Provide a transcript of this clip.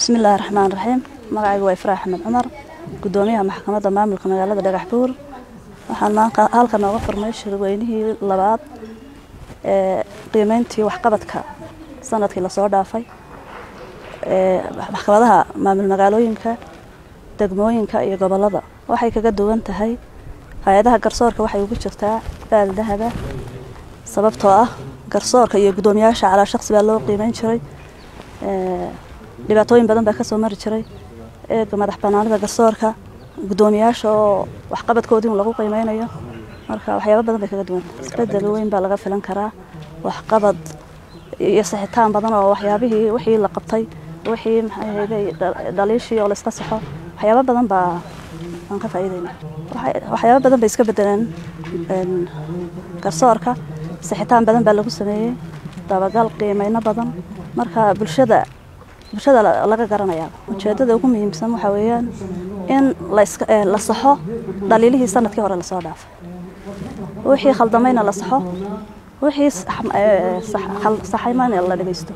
بسم الله الرحمن الرحيم. magacaygu waa Ifraax Axmed Cumar, gudoomiyaha maxkamadda maamulka magaalada Dhagaxbuur. Waxaan maanta halkan uga furmay shirweynihii labaad ee qiimeyntii waxqabadka sanadkii la soo dhaafay maxkamadaha maamul magaalooyinka, degmooyinka iyo gobolada. Waxay kaga duwan tahay hay'adaha garsoorka waxay ugu jirtaa gaal dahaba sababtoo ah garsoorka iyo gudoomiyaasha cala shakhsi baa loo qiimeyn jiray dhibaatooyin badan baa ka soo mari jiray madax banaanida garsoorka gudoomiyaasha oo waxqabadkoodii lagu qiimeynayo marka waxyaabo badan bay kaga duwan isbedel weyn baa laga filan karaa waxqabad iyo saxitaan badan oo waxyaabihii wixii la qabtay wixii dhaliishii oo la iska saxo waxyaabo badan baa aan ka faa'iideynaa waxyaabo badan bay iska bedeleen garsoorka saxitaan badan baa lagu sameeyay dabagal qiimeyno badan marka bulshada laga garanayaa ujeedada ugu muhiimsan waxa weeyaan in la saxo dhaliilihii sanadkii hore la soo dhaafay wixii khaldamayna la saxo wixii saxaymaana la dhageysto.